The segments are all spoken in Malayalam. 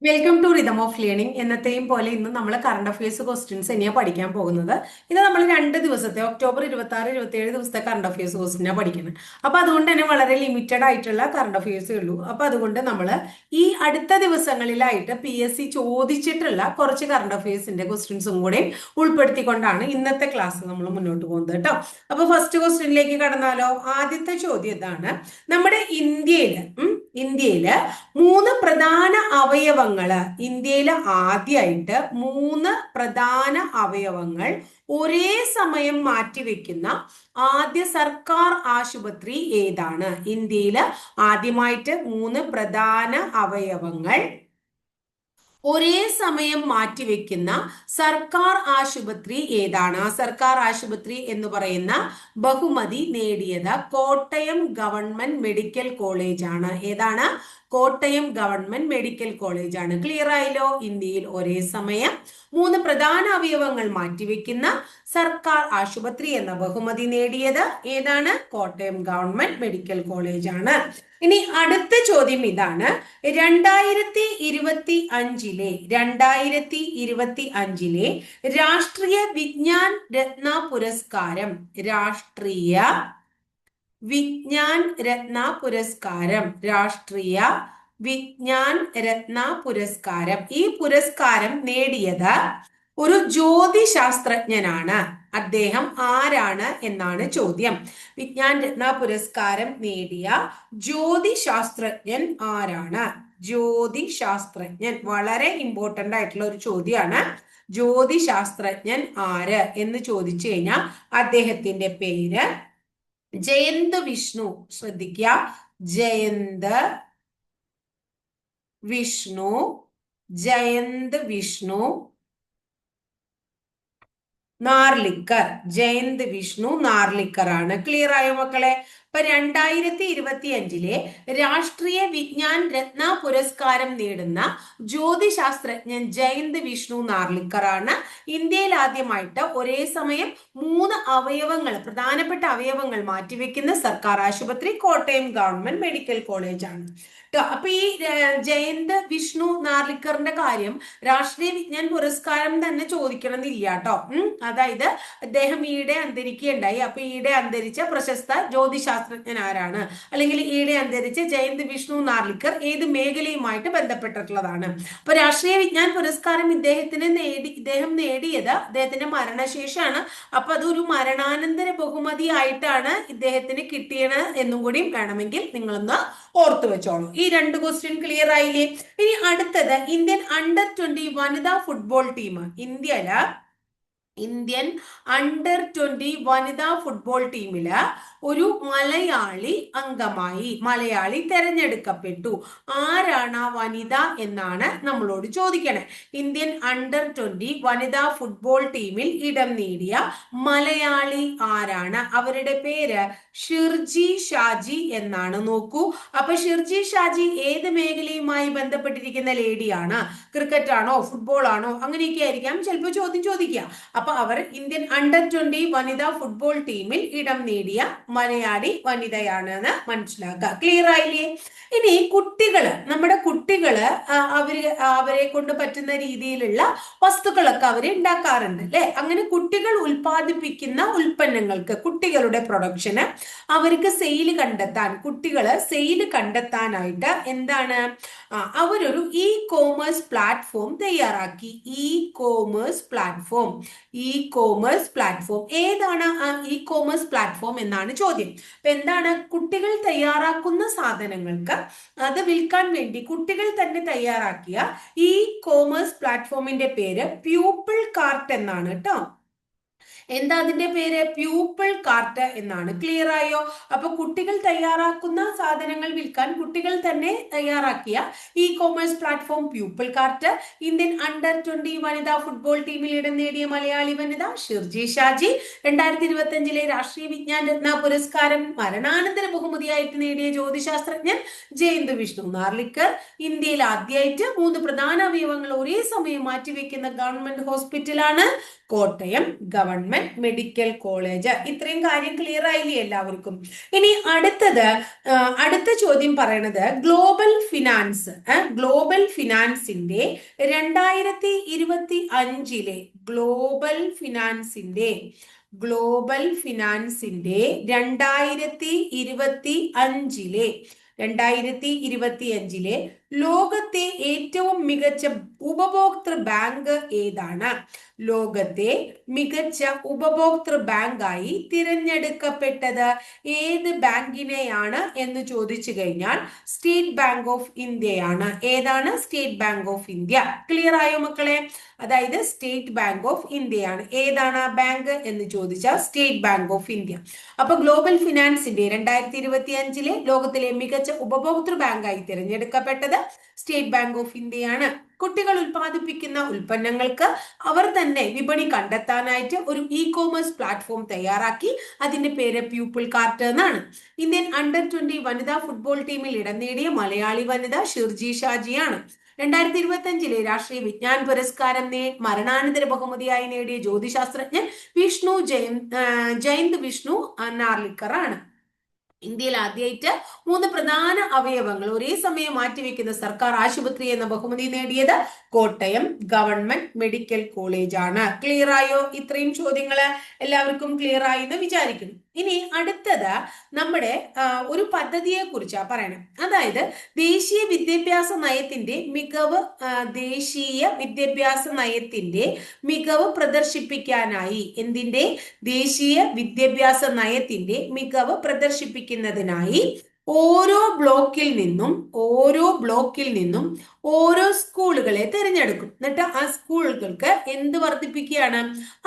Welcome to rhythm of learning. എന്നത്തെയും പോലെ ഇന്ന് നമ്മൾ കറണ്ട് അഫയേഴ്സ് ക്വസ്റ്റ്യൻസ് തന്നെയാണ് പഠിക്കാൻ പോകുന്നത്. ഇത് നമ്മൾ 2 ദിവസത്തെ ഒക്ടോബർ 26, 27 ദിവസത്തെ കറണ്ട് അഫയേഴ്സ് ക്വസ്റ്റ്യനാണ് പഠിക്കുന്നത്. അപ്പൊ അതുകൊണ്ട് തന്നെ വളരെ ലിമിറ്റഡ് ആയിട്ടുള്ള കറണ്ട് അഫയേഴ്സേ ഉള്ളൂ. അപ്പൊ അതുകൊണ്ട് നമ്മൾ ഈ അടുത്ത ദിവസങ്ങളിലായിട്ട് PSC ചോദിച്ചിട്ടുള്ള കുറച്ച് കറണ്ട് അഫയേഴ്സിന്റെ ക്വസ്റ്റ്യൻസും കൂടെ ഉൾപ്പെടുത്തിക്കൊണ്ടാണ് ഇന്നത്തെ ക്ലാസ് നമ്മൾ മുന്നോട്ട് പോകുന്നത് കേട്ടോ. അപ്പൊ ഫസ്റ്റ് ക്വസ്റ്റ്യനിലേക്ക് കടന്നാലോ. ആദ്യത്തെ ചോദ്യം ഇതാണ്: നമ്മുടെ ഇന്ത്യയില് 3 പ്രധാന അവയവങ്ങള് ആദ്യമായിട്ട് 3 പ്രധാന അവയവങ്ങൾ ഒരേ സമയം മാറ്റിവെക്കുന്ന ആദ്യ സർക്കാർ ആശുപത്രി ഏതാണ്? ഇന്ത്യയില് ആദ്യമായിട്ട് 3 പ്രധാന അവയവങ്ങൾ ഒരേ സമയം മാറ്റിവെക്കുന്ന സർക്കാർ ആശുപത്രി ഏതാണ്? ആ സർക്കാർ ആശുപത്രി എന്ന് പറയുന്ന ബഹുമതി നേടിയത് കോട്ടയം ഗവൺമെന്റ് മെഡിക്കൽ കോളേജ് ആണ്. ഏതാണ്? കോട്ടയം ഗവൺമെന്റ് മെഡിക്കൽ കോളേജ് ആണ്. ക്ലിയർ ആയല്ലോ? ഇന്ത്യയിൽ ഒരേ സമയം 3 പ്രധാന അവയവങ്ങൾ മാറ്റിവെക്കുന്ന സർക്കാർ ആശുപത്രി എന്ന ബഹുമതി നേടിയത് ഏതാണ്? കോട്ടയം ഗവൺമെന്റ് മെഡിക്കൽ കോളേജ് ആണ്. ഇനി അടുത്ത ചോദ്യം ഇതാണ്: 2025-ലെ രാഷ്ട്രീയ വിജ്ഞാൻ രത്ന പുരസ്കാരം ഈ പുരസ്കാരം നേടിയത് ഒരു ജ്യോതിശാസ്ത്രജ്ഞനാണ്. അദ്ദേഹം ആരാണ് എന്നാണ് ചോദ്യം. വിജ്ഞാൻ രത്ന പുരസ്കാരം നേടിയ ജ്യോതിശാസ്ത്രജ്ഞൻ ആരാണ്? വളരെ ഇമ്പോർട്ടന്റ് ആയിട്ടുള്ള ഒരു ചോദ്യമാണ്. ജ്യോതിശാസ്ത്രജ്ഞൻ ആര് എന്ന് ചോദിച്ചു കഴിഞ്ഞാൽ അദ്ദേഹത്തിന്റെ പേര് ജയന്ത് വിഷ്ണു. ശ്രദ്ധിക്കുക, ജയന്ത് വിഷ്ണു നാർലിക്കർ ആണ്. ക്ലിയർ ആയോ മക്കളെ? ഇപ്പൊ 2025-ലെ രാഷ്ട്രീയ വിജ്ഞാൻ രത്ന പുരസ്കാരം നേടുന്ന ജ്യോതിശാസ്ത്രജ്ഞൻ ജയന്ത് വിഷ്ണു നാർലിക്കർ ആണ്. ഇന്ത്യയിൽ ആദ്യമായിട്ട് ഒരേ സമയം 3 പ്രധാനപ്പെട്ട അവയവങ്ങൾ മാറ്റിവെക്കുന്ന സർക്കാർ ആശുപത്രി കോട്ടയം ഗവൺമെന്റ് മെഡിക്കൽ കോളേജ് ആണ്. അപ്പൊ ഈ ജയന്ത് വിഷ്ണു നാർലിക്കറിന്റെ കാര്യം രാഷ്ട്രീയ വിജ്ഞാൻ പുരസ്കാരം തന്നെ ചോദിക്കണം എന്നില്ല കേട്ടോ. അതായത് അദ്ദേഹം ഈയിടെ അന്തരിക്കുകയുണ്ടായി. അപ്പൊ ഈയിടെ അന്തരിച്ച പ്രശസ്ത ജ്യോതിശാസ്ത്രജ്ഞൻ ആരാണ്, അല്ലെങ്കിൽ ഈയിടെ അന്തരിച്ച ജയന്ത് വിഷ്ണു നാർലിക്കർ ഏത് മേഖലയുമായിട്ട് ബന്ധപ്പെട്ടിട്ടുള്ളതാണ്. അപ്പൊ രാഷ്ട്രീയ വിജ്ഞാൻ പുരസ്കാരം ഇദ്ദേഹം നേടിയത് അദ്ദേഹത്തിന്റെ മരണശേഷമാണ്. അപ്പൊ അതൊരു മരണാനന്തര ബഹുമതി ആയിട്ടാണ് ഇദ്ദേഹത്തിന് കിട്ടിയത് എന്നും കൂടി വേണമെങ്കിൽ നിങ്ങളൊന്ന് ഓർത്തു വെച്ചോളൂ. ഈ 2 ക്വസ്റ്റ്യൻ ക്ലിയർ ആയില്ലേ? ഇനി അടുത്തത് ഇന്ത്യൻ അണ്ടർ-20 വനിതാ ഫുട്ബോൾ ടീം. ഇന്ത്യൻ അണ്ടർ-20 വനിതാ ഫുട്ബോൾ ടീമില് ഒരു മലയാളി തെരഞ്ഞെടുക്കപ്പെട്ടു. ആരാണ് ആ വനിത എന്നാണ് നമ്മളോട് ചോദിക്കണേ. ഇന്ത്യൻ അണ്ടർ-20 വനിതാ ഫുട്ബോൾ ടീമിൽ ഇടം നേടിയ മലയാളി ആരാണ്? അവരുടെ പേര് ഷിർജി ഷാജി എന്നാണ്. നോക്കൂ, അപ്പൊ ഷിർജി ഷാജി ഏത് മേഖലയുമായി ബന്ധപ്പെട്ടിരിക്കുന്ന ലേഡിയാണ്? ക്രിക്കറ്റ് ആണോ, ഫുട്ബോൾ ആണോ? അങ്ങനെയൊക്കെ ആയിരിക്കാം ചിലപ്പോൾ ചോദ്യം ചോദിക്കുക. അപ്പൊ അവർ ഇന്ത്യൻ അണ്ടർ-20 വനിതാ ഫുട്ബോൾ ടീമിൽ ഇടം നേടിയ മലയാളി വനിതയാണ് എന്ന് മനസ്സിലാക്കുക. ക്ലിയർ ആയില്ലേ? ഇനി നമ്മുടെ കുട്ടികള് അവരെ കൊണ്ട് പറ്റുന്ന രീതിയിലുള്ള വസ്തുക്കളൊക്കെ അവര് ഉണ്ടാക്കാറുണ്ട് അല്ലെ? അങ്ങനെ കുട്ടികൾ ഉൽപ്പാദിപ്പിക്കുന്ന ഉൽപ്പന്നങ്ങൾക്ക്, കുട്ടികളുടെ പ്രൊഡക്ഷന് അവർക്ക് കുട്ടികള് സെയില് കണ്ടെത്താനായിട്ട് എന്താണ്, അവരൊരു ഇ കോമേഴ്സ് പ്ലാറ്റ്ഫോം തയ്യാറാക്കി. ഇ കോമേഴ്സ് പ്ലാറ്റ്ഫോം ഏതാണ് ആ ഇ കോമേഴ്സ് പ്ലാറ്റ്ഫോം എന്നാണ് ചോദ്യം. അപ്പൊ എന്താണ്? കുട്ടികൾ തയ്യാറാക്കുന്ന സാധനങ്ങൾക്ക് അത് വിൽക്കാൻ വേണ്ടി കുട്ടികൾ തന്നെ തയ്യാറാക്കിയ ഇ കോമേഴ്സ് പ്ലാറ്റ്ഫോമിന്റെ പേര് പ്യൂപ്പിൾ കാർട്ട് എന്നാണ് കേട്ടോ. എന്താ അതിന്റെ പേര്? പ്യൂപ്പിൾ കാർട്ട് എന്നാണ്. ക്ലിയർ ആയോ? അപ്പൊ കുട്ടികൾ തയ്യാറാക്കുന്ന സാധനങ്ങൾ വിൽക്കാൻ കുട്ടികൾ തന്നെ തയ്യാറാക്കിയ e commerce platform pupil cart. Indian under twenty വനിതാ ഫുട്ബോൾ ടീമിൽ ഇടം നേടിയ മലയാളി വനിത ഷിർജി ഷാജി. 2025-ലെ രാഷ്ട്രീയ വിജ്ഞാൻ രത്ന പുരസ്കാരം മരണാനന്തര ബഹുമതിയായിട്ട് നേടിയ ജ്യോതിശാസ്ത്രജ്ഞൻ ജയന്ത് വിഷ്ണു നാർലിക്കർ. ഇന്ത്യയിൽ ആദ്യമായിട്ട് 3 പ്രധാന അവയവങ്ങൾ ഒരേ സമയം മാറ്റിവെക്കുന്ന ഗവൺമെന്റ് ഹോസ്പിറ്റലാണ് Kottayam government government medical college. ഇത്രയും കാര്യം ക്ലിയർ ആയില്ലേ എല്ലാവർക്കും? ഇനി അടുത്ത ചോദ്യം പറയണത് ഗ്ലോബൽ ഫിനാൻസ്. ഗ്ലോബൽ ഫിനാൻസിന്റെ 2025 ഗ്ലോബൽ ഫിനാൻസിന്റെ 2025 ലോകത്തെ ഏറ്റവും മികച്ച ഉപഭോക്തൃ ബാങ്ക് ഏതാണ്? ലോകത്തെ മികച്ച ഉപഭോക്തൃ ബാങ്കായി തിരഞ്ഞെടുക്കപ്പെട്ടത് ഏത് ബാങ്കിനെയാണ് എന്ന് ചോദിച്ചു കഴിഞ്ഞാൽ സ്റ്റേറ്റ് ബാങ്ക് ഓഫ് ഇന്ത്യയാണ്. ഏതാണ്? State bank of India. Clear ആയോ മക്കളെ? അതായത് സ്റ്റേറ്റ് ബാങ്ക് ഓഫ് ഇന്ത്യയാണ്. ഏതാണ് ബാങ്ക് എന്ന് ചോദിച്ചാൽ സ്റ്റേറ്റ് ബാങ്ക് ഓഫ് ഇന്ത്യ. അപ്പൊ ഗ്ലോബൽ ഫിനാൻസിന്റെ 2025 ലോകത്തിലെ മികച്ച ഉപഭോക്തൃ ബാങ്കായി തിരഞ്ഞെടുക്കപ്പെട്ടത് സ്റ്റേറ്റ് ബാങ്ക് ഓഫ് ഇന്ത്യയാണ്. കുട്ടികൾ ഉൽപ്പാദിപ്പിക്കുന്ന ഉൽപ്പന്നങ്ങൾക്ക് അവർ തന്നെ വിപണി കണ്ടെത്താനായിട്ട് ഒരു ഇ-കോമേഴ്സ് പ്ലാറ്റ്ഫോം തയ്യാറാക്കി. അതിന്റെ പേര് പ്യൂപ്പിൾ കാർട്ട് എന്നാണ്. ഇന്ത്യൻ അണ്ടർ-20 വനിതാ ഫുട്ബോൾ ടീമിൽ ഇടം നേടിയ മലയാളി വനിത ഷിർജി ഷാജിയാണ്. 2025 രാഷ്ട്രീയ വിജ്ഞാൻ പുരസ്കാരം മരണാനന്തര ബഹുമതിയായി നേടിയ ജ്യോതിശാസ്ത്രജ്ഞൻ ജയന്ത് വിഷ്ണു നാർലിക്കർ ആണ്. ഇന്ത്യയിൽ ആദ്യമായിട്ട് 3 പ്രധാന അവയവങ്ങൾ ഒരേ സമയം മാറ്റിവെക്കുന്ന സർക്കാർ ആശുപത്രി എന്ന ബഹുമതി നേടിയത് കോട്ടയം ഗവൺമെന്റ് മെഡിക്കൽ കോളേജ് ആണ്. ക്ലിയർ ആയോ? ഇത്രയും ചോദ്യങ്ങള് എല്ലാവർക്കും ക്ലിയർ ആയി എന്ന് വിചാരിക്കുന്നു. ഇനി അടുത്തത് നമ്മുടെ ഒരു പദ്ധതിയെ കുറിച്ചാണ് പറയണം. അതായത് ദേശീയ വിദ്യാഭ്യാസ നയത്തിന്റെ മികവ് പ്രദർശിപ്പിക്കാനായി ദേശീയ വിദ്യാഭ്യാസ നയത്തിന്റെ മികവ് പ്രദർശിപ്പിക്കുന്നതിനായി ഓരോ ബ്ലോക്കിൽ നിന്നും ഓരോ സ്കൂളുകളെ തിരഞ്ഞെടുക്കും. എന്നിട്ട് ആ സ്കൂളുകൾക്ക് എന്ത് വർദ്ധിപ്പിക്കുകയാണ്?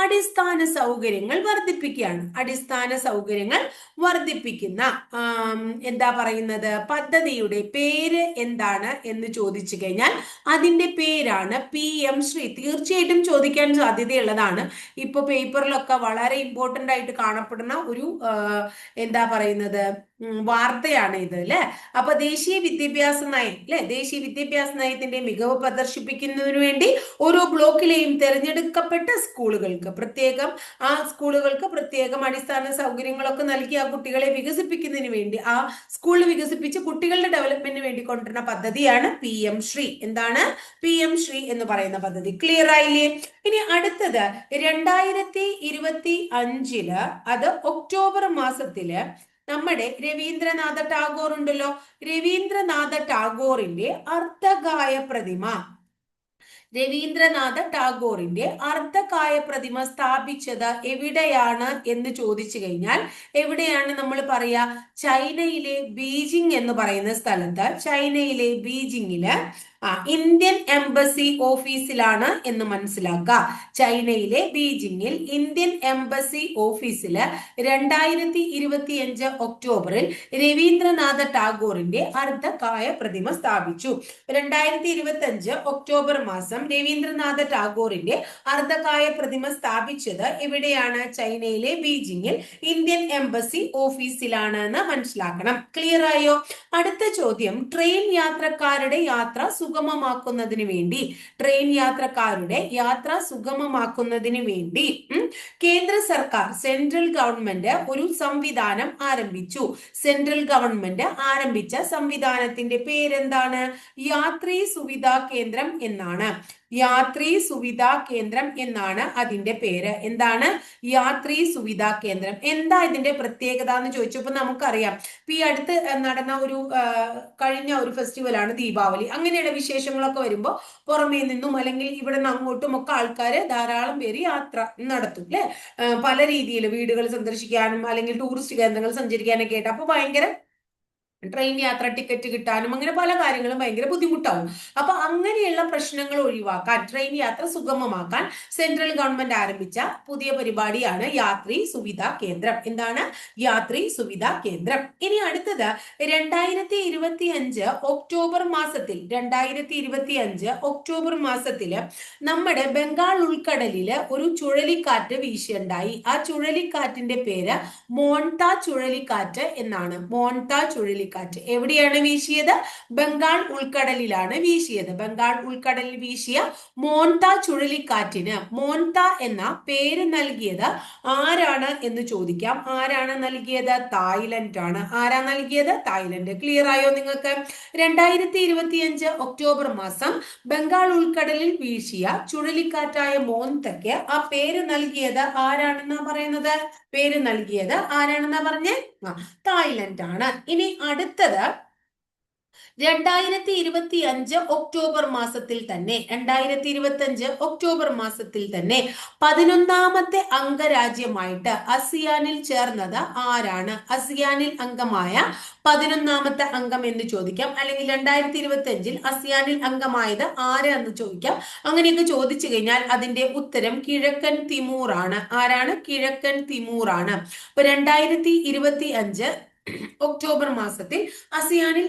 അടിസ്ഥാന സൗകര്യങ്ങൾ വർദ്ധിപ്പിക്കുകയാണ്. അടിസ്ഥാന സൗകര്യങ്ങൾ വർദ്ധിപ്പിക്കുന്ന എന്താ പറയുന്നത് പദ്ധതിയുടെ പേര് എന്താണ് എന്ന് ചോദിച്ചു കഴിഞ്ഞാൽ അതിന്റെ പേരാണ് PM ശ്രീ. തീർച്ചയായിട്ടും ചോദിക്കാൻ സാധ്യതയുള്ളതാണ്. ഇപ്പൊ പേപ്പറിലൊക്കെ വളരെ ഇമ്പോർട്ടന്റ് ആയിട്ട് കാണപ്പെടുന്ന ഒരു എന്താ പറയുന്നത് വാർത്തയാണ് ഇത് അല്ലെ. അപ്പൊ ദേശീയ വിദ്യാഭ്യാസ നയം ദേശീയ വിദ്യാഭ്യാസ നയത്തിന്റെ മികവ് പ്രദർശിപ്പിക്കുന്നതിന് വേണ്ടി ഓരോ ബ്ലോക്കിലെയും തിരഞ്ഞെടുക്കപ്പെട്ട സ്കൂളുകൾക്ക് പ്രത്യേകം അടിസ്ഥാന സൗകര്യങ്ങളൊക്കെ നൽകി ആ കുട്ടികളെ വികസിപ്പിക്കുന്നതിന് വേണ്ടി ആ സ്കൂളിൽ വികസിപ്പിച്ച് കുട്ടികളുടെ ഡെവലപ്മെന്റിന് വേണ്ടി കൊണ്ടുവരുന്ന പദ്ധതിയാണ് PM ശ്രീ. എന്താണ്? PM ശ്രീ എന്ന് പറയുന്ന പദ്ധതി. ക്ലിയർ ആയില്ലേ? ഇനി അടുത്തത് 2025 അത് ഒക്ടോബർ മാസത്തില് നമ്മുടെ രവീന്ദ്രനാഥ ടാഗോർ ഉണ്ടല്ലോ. രവീന്ദ്രനാഥ ടാഗോറിന്റെ അർദ്ധകായ പ്രതിമ സ്ഥാപിച്ചത് എവിടെയാണ് എന്ന് ചോദിച്ചു കഴിഞ്ഞാൽ എവിടെയാണ് നമ്മൾ പറയാ? ചൈനയിലെ ബീജിംഗ് എന്ന് പറയുന്ന സ്ഥലത്ത്, ചൈനയിലെ ബീജിംഗില് ഇന്ത്യൻ എംബസി ഓഫീസിലാണ് എന്ന് മനസ്സിലാക്കുക. ചൈനയിലെ ബീജിംഗിൽ ഇന്ത്യൻ എംബസി ഓഫീസില് 2025 ഒക്ടോബറിൽ രവീന്ദ്രനാഥ ടാഗോറിന്റെ അർദ്ധകായ പ്രതിമ സ്ഥാപിച്ചു. 2025 ഒക്ടോബർ മാസം രവീന്ദ്രനാഥ ടാഗോറിന്റെ അർദ്ധകായ പ്രതിമ സ്ഥാപിച്ചത് എവിടെയാണ്? ചൈനയിലെ ബീജിംഗിൽ ഇന്ത്യൻ എംബസി ഓഫീസിലാണ് എന്ന് മനസ്സിലാക്കണം. ക്ലിയർ ആയോ? അടുത്ത ചോദ്യം ട്രെയിൻ യാത്രക്കാരുടെ യാത്ര സുഗമമാക്കുന്നതിന് വേണ്ടി കേന്ദ്ര സർക്കാർ സെൻട്രൽ ഗവൺമെന്റ് ഒരു സംവിധാനം ആരംഭിച്ചു. സെൻട്രൽ ഗവൺമെന്റ് ആരംഭിച്ച സംവിധാനത്തിന്റെ പേരെന്താണ്? യാത്രീ സുവിധാ കേന്ദ്രം എന്നാണ്. യാത്രീ സുവിധാ കേന്ദ്രം എന്നാണ് അതിന്റെ പേര്. എന്താണ്? യാത്രീ സുവിധാ കേന്ദ്രം. എന്താ ഇതിന്റെ പ്രത്യേകത എന്ന് ചോദിച്ചപ്പോൾ നമുക്കറിയാം ഇപ്പൊ ഈ അടുത്ത് നടന്ന കഴിഞ്ഞ ഒരു ഫെസ്റ്റിവലാണ് ദീപാവലി. അങ്ങനെയുള്ള വിശേഷങ്ങളൊക്കെ വരുമ്പോൾ പുറമേ നിന്നും അല്ലെങ്കിൽ ഇവിടെ നിന്ന് അങ്ങോട്ടും ഒക്കെ ആൾക്കാര് ധാരാളം പേര് യാത്ര നടത്തും അല്ലെ. പല രീതിയിൽ വീടുകൾ സന്ദർശിക്കാനും അല്ലെങ്കിൽ ടൂറിസ്റ്റ് കേന്ദ്രങ്ങൾ സഞ്ചരിക്കാനൊക്കെ ആയിട്ട്. അപ്പൊ ഭയങ്കര ട്രെയിൻ യാത്ര ടിക്കറ്റ് കിട്ടാനും അങ്ങനെ പല കാര്യങ്ങളും ഭയങ്കര ബുദ്ധിമുട്ടാവും. അപ്പൊ അങ്ങനെയുള്ള പ്രശ്നങ്ങൾ ഒഴിവാക്കാൻ, ട്രെയിൻ യാത്ര സുഗമമാക്കാൻ സെൻട്രൽ ഗവൺമെന്റ് ആരംഭിച്ച പുതിയ പരിപാടിയാണ് യാത്രീ സുവിധാ കേന്ദ്രം. എന്താണ്? യാത്രീ സുവിധാ കേന്ദ്രം. ഇനി അടുത്തത് 2025 ഒക്ടോബർ മാസത്തില് നമ്മുടെ ബംഗാൾ ഉൾക്കടലില് ഒരു ചുഴലിക്കാറ്റ് വീശുണ്ടായി. ആ ചുഴലിക്കാറ്റിന്റെ പേര് മോൺത ചുഴലിക്കാറ്റ് എന്നാണ്. മോൺത ചുഴലിക്കാറ്റ്. ചുഴലിക്കാറ്റ് എവിടെയാണ് വീശിയത്? ബംഗാൾ ഉൾക്കടലിലാണ് വീശിയത്. ബംഗാൾ ഉൾക്കടലിൽ വീശിയ മോൻത ചുഴലിക്കാറ്റിന് മോൻത എന്ന പേര് നൽകിയത് ആരാണ് എന്ന് ചോദിക്കാം. ആരാണ് നൽകിയത്? തായ്ലൻഡ് ആണ്. ആരാ നൽകിയത്? തായ്ലൻഡ്. ക്ലിയർ ആയോ നിങ്ങൾക്ക്? 2025 ഒക്ടോബർ മാസം ബംഗാൾ ഉൾക്കടലിൽ വീശിയ ചുഴലിക്കാറ്റായ മോന്തയ്ക്ക് ആ പേര് നൽകിയത് ആരാണെന്നാ പറയുന്നത്? പേര് നൽകിയത് ആരാണെന്നാ പറഞ്ഞേ? തായ്ലൻഡ് ആണ്. ഇനി അടുത്തത് 2025 ഒക്ടോബർ മാസത്തിൽ തന്നെ 2025 ഒക്ടോബർ മാസത്തിൽ തന്നെ 11ാമത്തെ അംഗരാജ്യമായിട്ട് അസിയാനിൽ ചേർന്നത് ആരാണ്? അസിയാനിൽ അംഗമായ 11ാമത്തെ അംഗം എന്ന് ചോദിക്കാം. അല്ലെങ്കിൽ 2025 അസിയാനിൽ അംഗമായത് ആരാന്ന് ചോദിക്കാം. അങ്ങനെയൊക്കെ ചോദിച്ചു കഴിഞ്ഞാൽ അതിന്റെ ഉത്തരം കിഴക്കൻ തിമൂർ ആണ്. ആരാണ്? കിഴക്കൻ തിമൂർ ആണ്. അപ്പൊ 2025 ഒക്ടോബർ മാസത്തിൽ അസിയാനിൽ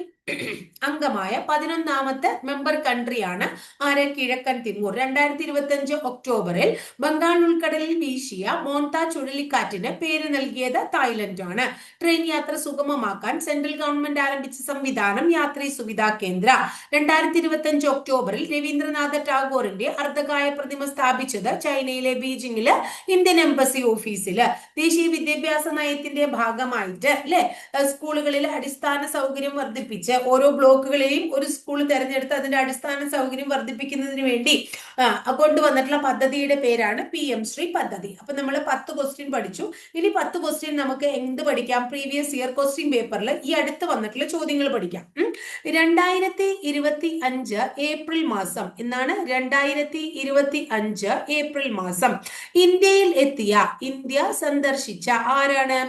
അംഗമായ 11ാമത്തെ മെമ്പർ കൺട്രിയാണ് ആര്? കിഴക്കൻ തിമൂർ. 2025 ഒക്ടോബറിൽ ബംഗാൾ ഉൾക്കടലിൽ വീശിയ മോൻത ചുഴലിക്കാറ്റിന് പേര് നൽകിയത് തായ്ലൻഡ് ആണ്. ട്രെയിൻ യാത്ര സുഗമമാക്കാൻ സെൻട്രൽ ഗവൺമെന്റ് ആരംഭിച്ച സംവിധാനം യാത്രീ സുവിധാ കേന്ദ്ര. 2025 ഒക്ടോബറിൽ രവീന്ദ്രനാഥ ടാഗോറിന്റെ അർദ്ധകായ പ്രതിമ സ്ഥാപിച്ചത് ചൈനയിലെ ബീജിംഗില് ഇന്ത്യൻ എംബസി ഓഫീസില്. ദേശീയ വിദ്യാഭ്യാസ നയത്തിന്റെ ഭാഗമായിട്ട് അല്ലെ സ്കൂളുകളിൽ അടിസ്ഥാന സൗകര്യം വർദ്ധിപ്പിച്ച് ഓരോ ബ്ലോക്കുകളെയും ഒരു സ്കൂൾ തെരഞ്ഞെടുത്ത് അതിന്റെ അടിസ്ഥാന സൗകര്യം വർദ്ധിപ്പിക്കുന്നതിന് വേണ്ടി കൊണ്ടുവന്നിട്ടുള്ള പദ്ധതിയുടെ പേരാണ് PM ശ്രീ പദ്ധതി. അപ്പൊ നമ്മൾ 10 ക്വസ്റ്റ്യൻ പഠിച്ചു. ഇനി 10 ക്വസ്റ്റ്യൻ നമുക്ക് എന്ത് പഠിക്കാം? പ്രീവിയസ് ഇയർ ക്വസ്റ്റ്യൻ പേപ്പറിൽ ഈ അടുത്ത് വന്നിട്ടുള്ള ചോദ്യങ്ങൾ പഠിക്കാം. 2025 ഏപ്രിൽ മാസം എന്നാണ് 2025 ഏപ്രിൽ മാസം ഇന്ത്യയിൽ എത്തിയ, ഇന്ത്യ സന്ദർശിച്ച ആരാണ്?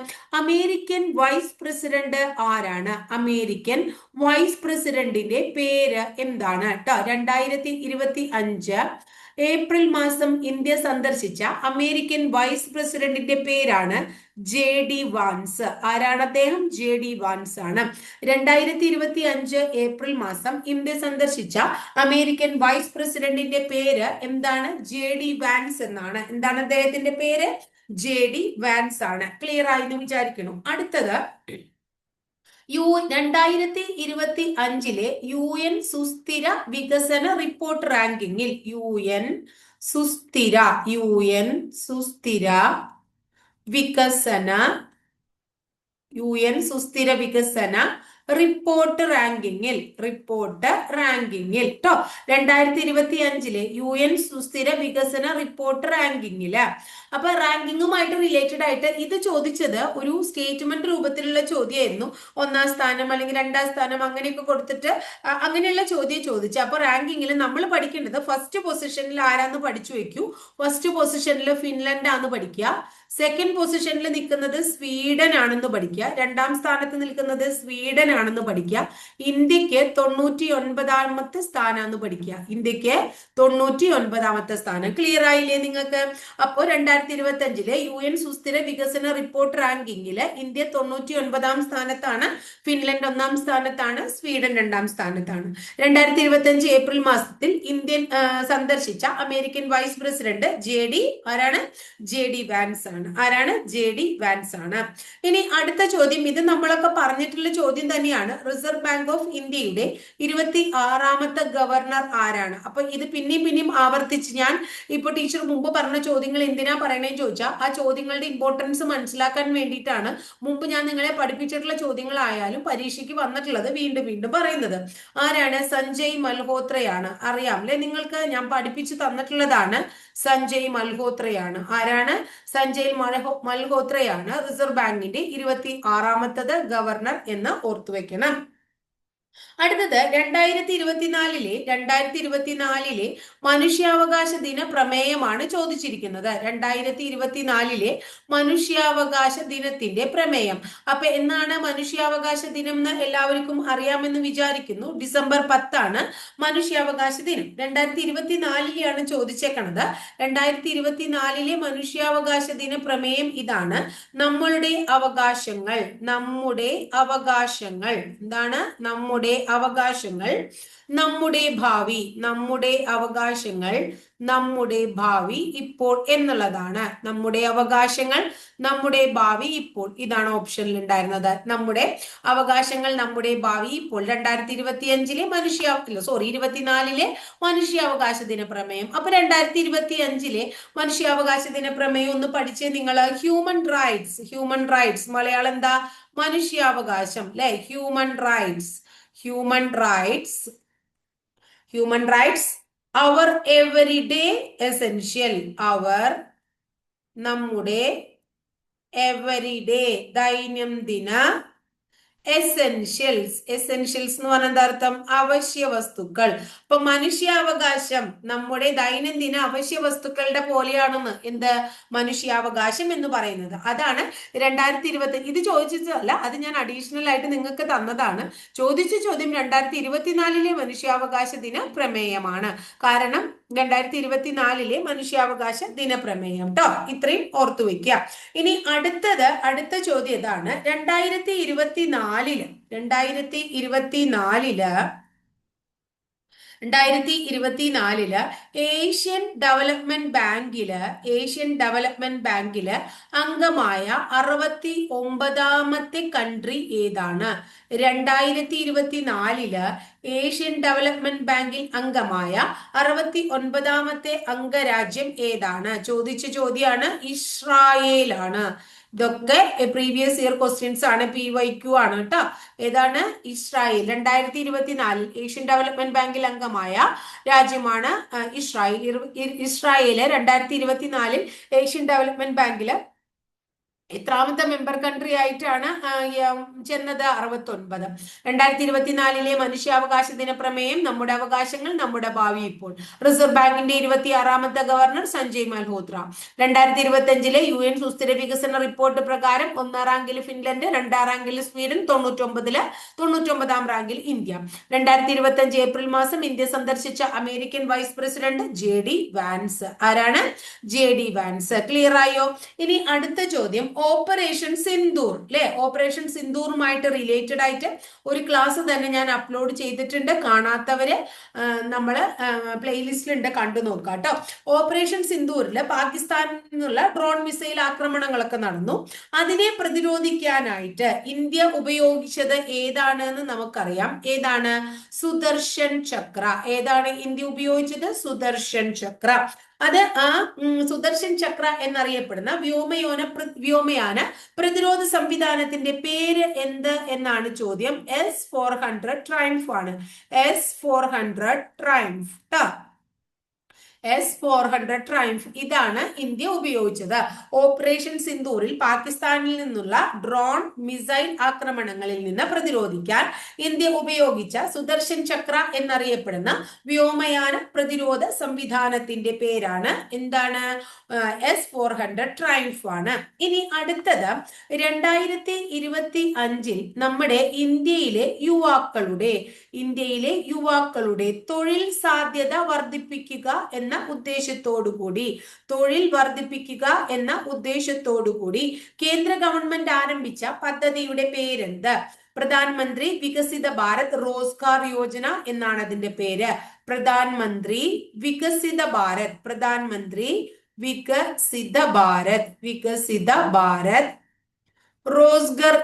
അമേരിക്കൻ വൈസ് പ്രസിഡന്റ് ആരാണ്? അമേരിക്കൻ വൈസ് പ്രസിഡന്റിന്റെ പേര് എന്താണ്? കേട്ടോ, 2025 ഏപ്രിൽ മാസം ഇന്ത്യ സന്ദർശിച്ച അമേരിക്കൻ വൈസ് പ്രസിഡന്റിന്റെ പേരാണ് JD വാൻസ്. ആരാണ് അദ്ദേഹം? JD വാൻസ് ആണ്. 2025 ഏപ്രിൽ മാസം ഇന്ത്യ സന്ദർശിച്ച അമേരിക്കൻ വൈസ് പ്രസിഡന്റിന്റെ പേര് എന്താണ്? JD വാൻസ് എന്നാണ്. എന്താണ് അദ്ദേഹത്തിന്റെ പേര്? JD വാൻസ് ആണ്. ക്ലിയർ ആയി എന്ന് വിചാരിക്കണം. അടുത്തത് 2025 UN സുസ്ഥിര വികസന റിപ്പോർട്ട് റാങ്കിങ്ങിൽ UN സുസ്ഥിര വികസന റിപ്പോർട്ട് റാങ്കിങ്ങിൽ കേട്ടോ 2025 UN സുസ്ഥിര വികസന റിപ്പോർട്ട് റാങ്കിങ്ങില്. അപ്പൊ റാങ്കിങ്ങുമായിട്ട് റിലേറ്റഡ് ആയിട്ട് ഇത് ചോദിച്ചത് ഒരു സ്റ്റേറ്റ്മെന്റ് രൂപത്തിലുള്ള ചോദ്യമായിരുന്നു. 1ാം സ്ഥാനം അല്ലെങ്കിൽ 2ാം സ്ഥാനം അങ്ങനെയൊക്കെ കൊടുത്തിട്ട് അങ്ങനെയുള്ള ചോദ്യം ചോദിച്ചു. അപ്പൊ റാങ്കിങ്ങിൽ നമ്മൾ പഠിക്കേണ്ടത് ഫസ്റ്റ് പൊസിഷനിൽ ആരാന്ന് പഠിച്ചു വെക്കൂ. ഫസ്റ്റ് പൊസിഷനിൽ ഫിൻലൻഡ് ആണെന്ന് പഠിക്കുക. സെക്കൻഡ് പൊസിഷനിൽ നിൽക്കുന്നത് സ്വീഡൻ ആണെന്ന് പഠിക്കുക. 2ാം സ്ഥാനത്ത് നിൽക്കുന്നത് സ്വീഡൻ ആണെന്ന് പഠിക്കുക. ഇന്ത്യക്ക് 99ാമത്തെ സ്ഥാനാന്ന് പഠിക്കുക. ഇന്ത്യക്ക് 99ാമത്തെ സ്ഥാനം. ക്ലിയർ ആയില്ലേ നിങ്ങൾക്ക്? അപ്പോ 2025 UN സുസ്ഥിര വികസന റിപ്പോർട്ട് റാങ്കിങ്ങില് ഇന്ത്യ 99ാം സ്ഥാനത്താണ്, ഫിൻലൻഡ് 1ാം സ്ഥാനത്താണ്, സ്വീഡൻ 2ാം സ്ഥാനത്താണ്. 2025 ഏപ്രിൽ മാസത്തിൽ ഇന്ത്യൻ സന്ദർശിച്ച അമേരിക്കൻ വൈസ് പ്രസിഡന്റ് ആരാണ്? JD വാൻസ് ആണ്. ആരാണ്? JD വാൻസ് ആണ്. ഇനി അടുത്ത ചോദ്യം, ഇത് നമ്മളൊക്കെ പറഞ്ഞിട്ടുള്ള ചോദ്യം തന്നെയാണ്. റിസർവ് ബാങ്ക് ഓഫ് ഇന്ത്യയുടെ 26ാമത്തെ ഗവർണർ ആരാണ്? അപ്പൊ ഇത് പിന്നെയും ആവർത്തിച്ച് ഞാൻ ഇപ്പൊ ടീച്ചർ മുമ്പ് പറഞ്ഞ ചോദ്യങ്ങൾ എന്തിനാ പറയണേന്ന് ചോദിച്ചാൽ ആ ചോദ്യങ്ങളുടെ ഇമ്പോർട്ടൻസ് മനസ്സിലാക്കാൻ വേണ്ടിയിട്ടാണ് മുമ്പ് ഞാൻ നിങ്ങളെ പഠിപ്പിച്ചിട്ടുള്ള ചോദ്യങ്ങളായാലും പരീക്ഷയ്ക്ക് വന്നിട്ടുള്ളത് വീണ്ടും പറയുന്നത്. ആരാണ്? സഞ്ജയ് മൽഹോത്രയാണ്. അറിയാം അല്ലെ നിങ്ങൾക്ക്? ഞാൻ പഠിപ്പിച്ചു തന്നിട്ടുള്ളതാണ്. സഞ്ജയ് മൽഹോത്രയാണ്. ആരാണ്? സഞ്ജയ് മൽഹോത്രയാണ് റിസർവ് ബാങ്കിന്റെ 26ാമത്തത് ഗവർണർ എന്ന് ഓർത്തുവെക്കണം. അടുത്തത് 2024 മനുഷ്യാവകാശ ദിന പ്രമേയമാണ് ചോദിച്ചിരിക്കുന്നത്. 2024 മനുഷ്യാവകാശ ദിനത്തിന്റെ പ്രമേയം. അപ്പൊ എന്നാണ് മനുഷ്യാവകാശ ദിനം എന്ന് എല്ലാവർക്കും അറിയാമെന്ന് വിചാരിക്കുന്നു. ഡിസംബർ 10 മനുഷ്യാവകാശ ദിനം. 2024 ചോദിച്ചേക്കണത്. 2024 മനുഷ്യാവകാശ ദിന പ്രമേയം ഇതാണ്: നമ്മുടെ അവകാശങ്ങൾ. എന്താണ്? നമ്മുടെ നമ്മുടെ അവകാശങ്ങൾ നമ്മുടെ ഭാവി, നമ്മുടെ അവകാശങ്ങൾ നമ്മുടെ ഭാവി ഇപ്പോൾ എന്നുള്ളതാണ്. നമ്മുടെ അവകാശങ്ങൾ നമ്മുടെ ഭാവി ഇപ്പോൾ, ഇതാണ് ഓപ്ഷനിൽ ഉണ്ടായിരുന്നത്. നമ്മുടെ അവകാശങ്ങൾ നമ്മുടെ ഭാവി ഇപ്പോൾ 2025-ലെ ഇരുപത്തിനാലിലെ മനുഷ്യാവകാശ ദിന പ്രമേയം. അപ്പൊ 2025-ലെ മനുഷ്യാവകാശ ദിന പ്രമേയം ഒന്ന് പഠിച്ചേ നിങ്ങൾ. ഹ്യൂമൻ റൈറ്റ്സ് മലയാളം എന്താ? മനുഷ്യാവകാശം അല്ലെ? ഹ്യൂമൻ റൈറ്റ്സ് അവർ എവരിഡേ എസെൻഷ്യൽ, നമ്മുടെ എവരിഡേ ദൈനംദിന എസെൻഷ്യൽസ് എന്ന് പറഞ്ഞാൽ എന്താ അർത്ഥം? അവശ്യ വസ്തുക്കൾ. അപ്പൊ മനുഷ്യാവകാശം നമ്മുടെ ദൈനംദിന അവശ്യ വസ്തുക്കളുടെ പോലെയാണെന്ന് എന്ത് മനുഷ്യാവകാശം എന്ന് പറയുന്നത്. അതാണ് 2020. ഇത് ചോദിച്ചതല്ല, അത് ഞാൻ അഡീഷണൽ ആയിട്ട് നിങ്ങൾക്ക് തന്നതാണ്. ചോദിച്ച ചോദ്യം 2024-ലെ മനുഷ്യാവകാശ ദിന പ്രമേയമാണ്. കാരണം 2024-ലെ മനുഷ്യാവകാശ ദിന പ്രമേയം ട്ടോ. ഇത്രയും ഓർത്തു വെക്കുക. ഇനി അടുത്ത ചോദ്യം ഇതാണ്. 2024-ല് ഏഷ്യൻ ഡെവലപ്മെന്റ് ബാങ്കില് അംഗമായ 69ാമത്തെ കൺട്രി ഏതാണ്? 2024-ല് ഏഷ്യൻ ഡെവലപ്മെന്റ് ബാങ്കിൽ അംഗമായ 69ാമത്തെ അംഗരാജ്യം ഏതാണ്? ചോദിച്ച ചോദ്യമാണ്. ഇസ്രായേലാണ്. ഇതൊക്കെ പ്രീവിയസ് ഇയർ ക്വസ്റ്റ്യൻസ് ആണ്, PYQ ആണ് കേട്ടോ. ഏതാണ്? ഇസ്രായേൽ. 2024 ഏഷ്യൻ ഡെവലപ്മെന്റ് ബാങ്കിൽ അംഗമായ രാജ്യമാണ് ഇസ്രായേല്. 2024 ഏഷ്യൻ ഡെവലപ്മെന്റ് ബാങ്കില് എത്രാമത്തെ മെമ്പർ കൺട്രി ആയിട്ടാണ് ചെന്നത്? 69. 2024-ലെ മനുഷ്യാവകാശ ദിന പ്രമേയം നമ്മുടെ അവകാശങ്ങൾ നമ്മുടെ ഭാവി ഇപ്പോൾ. റിസർവ് ബാങ്കിന്റെ 26ാമത്തെ ഗവർണർ സഞ്ജയ് മൽഹോത്ര. 2025-ലെ UN സുസ്ഥിര വികസന റിപ്പോർട്ട് പ്രകാരം 1ാം റാങ്കിൽ ഫിൻലൻഡ്, 2ാം റാങ്കിൽ സ്വീഡൻ, 99ാം റാങ്കിൽ ഇന്ത്യ. 2025 ഏപ്രിൽ മാസം ഇന്ത്യ സന്ദർശിച്ച American vice president JD Vance. ആരാണ്? JD Vance. ക്ലിയർ ആയോ? ഇനി അടുത്ത ചോദ്യം ഓപ്പറേഷൻ സിന്ദൂർ അല്ലെ? ഓപ്പറേഷൻ സിന്ദൂറുമായിട്ട് റിലേറ്റഡ് ആയിട്ട് ഒരു ക്ലാസ് തന്നെ ഞാൻ അപ്ലോഡ് ചെയ്തിട്ടുണ്ട്. കാണാത്തവര് നമ്മള് പ്ലേലിസ്റ്റിലുണ്ട്, കണ്ടു നോക്കാം കേട്ടോ. ഓപ്പറേഷൻ സിന്ദൂരില് പാകിസ്ഥാനിൽ നിന്നുള്ള ഡ്രോൺ മിസൈൽ ആക്രമണങ്ങളൊക്കെ നടന്നു. അതിനെ പ്രതിരോധിക്കാനായിട്ട് ഇന്ത്യ ഉപയോഗിച്ചത് ഏതാണ് എന്ന് നമുക്കറിയാം. ഏതാണ്? സുദർശൻ ചക്ര. ഏതാണ് ഇന്ത്യ ഉപയോഗിച്ചത്? സുദർശൻ ചക്ര. അത് ആ സുദർശൻ ചക്ര എന്നറിയപ്പെടുന്ന വ്യോമയാന പ്രതിരോധ സംവിധാനത്തിന്റെ പേര് എന്ത് എന്നാണ് ചോദ്യം. S-400 ട്രയംഫ് ആണ്. S-400 triumph. S-400 ട്രയംഫ് ഇതാണ് ഇന്ത്യ ഉപയോഗിച്ചത്. ഓപ്പറേഷൻ സിന്ദൂറിൽ പാകിസ്ഥാനിൽ നിന്നുള്ള ഡ്രോൺ മിസൈൽ ആക്രമണങ്ങളിൽ നിന്ന് പ്രതിരോധിക്കാൻ ഇന്ത്യ ഉപയോഗിച്ച സുദർശൻ ചക്ര എന്നറിയപ്പെടുന്ന വ്യോമയാന പ്രതിരോധ സംവിധാനത്തിന്റെ പേരാണ് എന്താണ്? S-400 ട്രയംഫ് ആണ്. ഇനി അടുത്തത് 2025 നമ്മുടെ ഇന്ത്യയിലെ യുവാക്കളുടെ തൊഴിൽ സാധ്യത വർദ്ധിപ്പിക്കുക എന്ന ഉദ്ദേശത്തോടുകൂടി കേന്ദ്ര ഗവൺമെന്റ് ആരംഭിച്ച പദ്ധതിയുടെ പേരെന്ത്? പ്രധാനമന്ത്രി വികസിത ഭാരത് റോസ്ഗാർ യോജന എന്നാണ് അതിന്റെ പേര്. പ്രധാനമന്ത്രി വികസിത ഭാരത് റോസ്ഗർ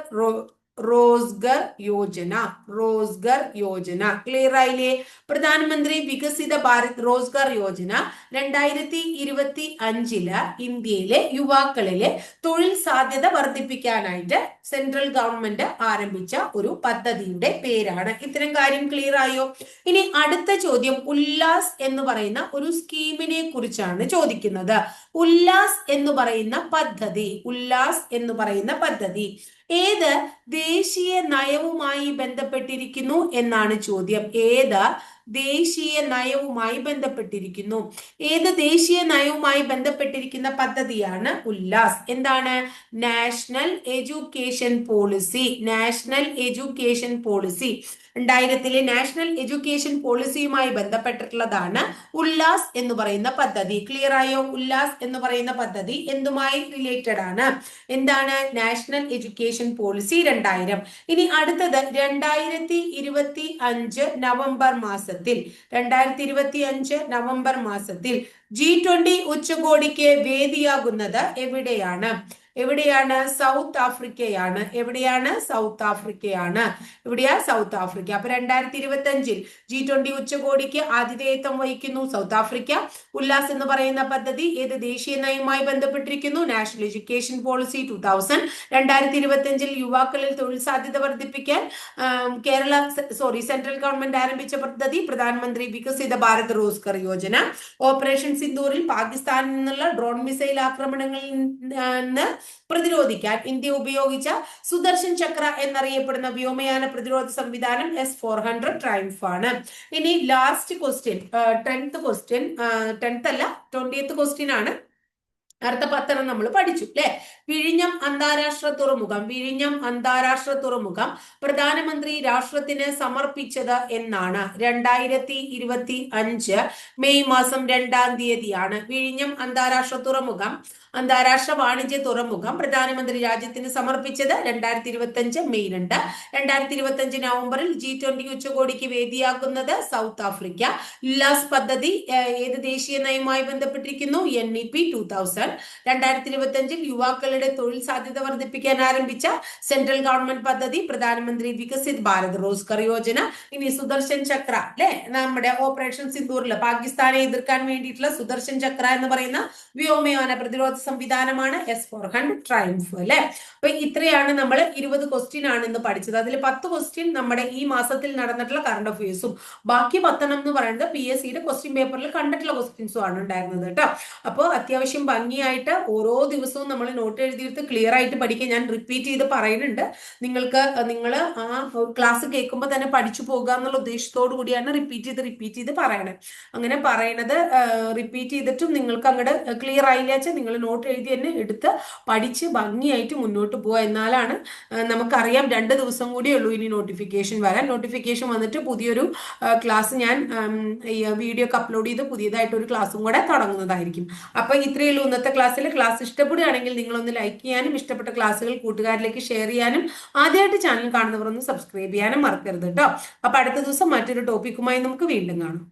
യോജന. ക്ലിയർ ആയില്ലേ? പ്രധാനമന്ത്രി വികസിത ഭാരത് റോസ്ഗാർ യോജന 2025 ഇന്ത്യയിലെ യുവാക്കളിലെ തൊഴിൽ സാധ്യത വർദ്ധിപ്പിക്കാനായിട്ട് സെൻട്രൽ ഗവൺമെന്റ് ആരംഭിച്ച ഒരു പദ്ധതിയുടെ പേരാണ്. ഇത്തരം കാര്യം ക്ലിയർ ആയോ? ഇനി അടുത്ത ചോദ്യം ഉല്ലാസ് എന്ന് പറയുന്ന ഒരു സ്കീമിനെ കുറിച്ചാണ് ചോദിക്കുന്നത്. ഉല്ലാസ് എന്ന് പറയുന്ന പദ്ധതി ഏത് ദേശീയ നയവുമായി ബന്ധപ്പെട്ടിരിക്കുന്നു എന്നാണ് ചോദ്യം. ഏത് ദേശീയ നയവുമായി ബന്ധപ്പെട്ടിരിക്കുന്ന പദ്ധതിയാണ് ഉല്ലാസ്? എന്താണ്? National education policy. രണ്ടായിരത്തിലെ നാഷണൽ എഡ്യൂക്കേഷൻ പോളിസിയുമായി ബന്ധപ്പെട്ടിട്ടുള്ളതാണ് ഉല്ലാസ് എന്ന് പറയുന്ന പദ്ധതി. ക്ലിയർ ആയോ? ഉല്ലാസ് എന്ന് പറയുന്ന പദ്ധതി എന്തുമായി റിലേറ്റഡ് ആണ്? എന്താണ്? National education policy 2000. ഇനി അടുത്തത് 2025 നവംബർ മാസത്തിൽ, 2025 നവംബർ മാസത്തിൽ G20 ഉച്ചകോടിക്ക് വേദിയാകുന്നത് എവിടെയാണ്? എവിടെയാണ്? സൗത്ത് ആഫ്രിക്കയാണ്. എവിടെയാണ്? സൗത്ത് ആഫ്രിക്കയാണ്. എവിടെയാ? South Africa. അപ്പൊ 2025 G20 ഉച്ചകോടിക്ക് ആതിഥേയത്വം വഹിക്കുന്നു സൗത്ത് ആഫ്രിക്ക. ഉല്ലാസ് എന്ന് പറയുന്ന പദ്ധതി ഏത് ദേശീയ നയവുമായി ബന്ധപ്പെട്ടിരിക്കുന്നു? National education policy 2000. 2025 യുവാക്കളിൽ തൊഴിൽ സാധ്യത വർദ്ധിപ്പിക്കാൻ സെൻട്രൽ ഗവൺമെന്റ് ആരംഭിച്ച പദ്ധതി പ്രധാനമന്ത്രി വികസിത ഭാരത് റോസ്ഗർ യോജന. ഓപ്പറേഷൻ സിന്ദൂറിൽ പാകിസ്ഥാനിൽ നിന്നുള്ള ഡ്രോൺ മിസൈൽ ആക്രമണങ്ങളിൽ നിന്ന് പ്രതിരോധിക്കാൻ ഇന്ത്യ ഉപയോഗിച്ച സുദർശൻ ചക്ര എന്നറിയപ്പെടുന്ന വ്യോമയാന പ്രതിരോധ സംവിധാനം S-400 ട്രയംഫ് ആണ്. ഇനി last question, 10th question, 10th അല്ല 20th ക്വസ്റ്റ്യൻ ആണ്. അടുത്ത 10 നമ്മൾ പഠിച്ചു അല്ലെ. വിഴിഞ്ഞം അന്താരാഷ്ട്ര തുറമുഖം, വിഴിഞ്ഞം അന്താരാഷ്ട്ര തുറമുഖം പ്രധാനമന്ത്രി രാഷ്ട്രത്തിന് സമർപ്പിച്ചത് എന്നാണ്? 2025 മെയ് മാസം 2-ാം തീയതിയാണ് വിഴിഞ്ഞം അന്താരാഷ്ട്ര തുറമുഖം, അന്താരാഷ്ട്ര വാണിജ്യ തുറമുഖം പ്രധാനമന്ത്രി രാജ്യത്തിന് സമർപ്പിച്ചത് 2025 മെയ് 2. 2025 നവംബറിൽ G20 ഉച്ചകോടിക്ക് വേദിയാക്കുന്നത് സൗത്ത് ആഫ്രിക്ക. ഉല്ലാസ് പദ്ധതി ഏത് ദേശീയ നയവുമായി ബന്ധപ്പെട്ടിരിക്കുന്നു? NEP 2000. 2025 യുവാക്കളുടെ തൊഴിൽ സാധ്യത വർദ്ധിപ്പിക്കാൻ ആരംഭിച്ച സെൻട്രൽ ഗവൺമെന്റ് പദ്ധതി പ്രധാനമന്ത്രി വികസിത് ഭാരത് റോസ്ഗർ യോജന. ഇനി സുദർശൻ ചക്ര അല്ലെ, നമ്മുടെ ഓപ്പറേഷൻ സിന്ദൂറിൽ പാകിസ്ഥാനെ എതിർക്കാൻ വേണ്ടിയിട്ടുള്ള സുദർശൻ ചക്ര എന്ന് പറയുന്ന വ്യോമയാന പ്രതിരോധ സംവിധാനമാണ് S-400 ട്രയംഫ് അല്ലെ. അപ്പൊ ഇത്രയാണ് നമ്മൾ 20 ക്വസ്റ്റ്യൻ ആണ് ഇന്ന് പഠിച്ചത്. അതിൽ 10 ക്വസ്റ്റ്യൻ നമ്മുടെ ഈ മാസത്തിൽ നടന്നിട്ടുള്ള കറണ്ട് അഫയേഴ്സും ബാക്കി 10 എന്ന് പറയുന്നത് PSCയുടെ ക്വസ്റ്റ്യൻ പേപ്പറിൽ കണ്ടിട്ടുള്ള ക്വസ്റ്റ്യൻസും ആണ് ഉണ്ടായിരുന്നത് കേട്ടോ. അപ്പോൾ അത്യാവശ്യം ഭംഗിയായിട്ട് ഓരോ ദിവസവും നമ്മൾ നോട്ട് എഴുതിയിട്ട് ക്ലിയർ ആയിട്ട് പഠിക്കുക. ഞാൻ റിപ്പീറ്റ് ചെയ്ത് പറയുന്നുണ്ട്. നിങ്ങൾ ആ ക്ലാസ് കേൾക്കുമ്പോൾ തന്നെ പഠിച്ചു പോകുക എന്നുള്ള ഉദ്ദേശത്തോടു കൂടിയാണ് റിപ്പീറ്റ് ചെയ്ത് പറയണേ. അങ്ങനെ പറയണത് റിപ്പീറ്റ് ചെയ്തിട്ടും നിങ്ങൾക്ക് അങ്ങോട്ട് ക്ലിയർ ആയില്ല വെച്ചാൽ നിങ്ങൾ നോട്ട് എഴുതി തന്നെ എടുത്ത് പഠിച്ച് ഭംഗിയായിട്ട് മുന്നോട്ട് പോവുക. എന്നാലാണ് നമുക്കറിയാം 2 ദിവസം കൂടിയേ ഉള്ളൂ ഇനി നോട്ടിഫിക്കേഷൻ വരാൻ. നോട്ടിഫിക്കേഷൻ വന്നിട്ട് പുതിയൊരു ക്ലാസ് ഞാൻ വീഡിയോ ഒക്കെ അപ്ലോഡ് ചെയ്ത് പുതിയതായിട്ട് ഒരു ക്ലാസ്സും കൂടെ തുടങ്ങുന്നതായിരിക്കും. അപ്പൊ ഇത്രയേ ഉള്ളൂ ഇന്നത്തെ ക്ലാസ്സിൽ. ക്ലാസ് ഇഷ്ടപ്പെടുകയാണെങ്കിൽ നിങ്ങളൊന്ന് ലൈക്ക് ചെയ്യാനും ഇഷ്ടപ്പെട്ട ക്ലാസ്സുകൾ കൂട്ടുകാരിലേക്ക് ഷെയർ ചെയ്യാനും ആദ്യമായിട്ട് ചാനൽ കാണുന്നവർ ഒന്ന് സബ്സ്ക്രൈബ് ചെയ്യാനും മറക്കരുത് കേട്ടോ. അപ്പൊ അടുത്ത ദിവസം മറ്റൊരു ടോപ്പിക്കുമായി നമുക്ക് വീണ്ടും കാണാം.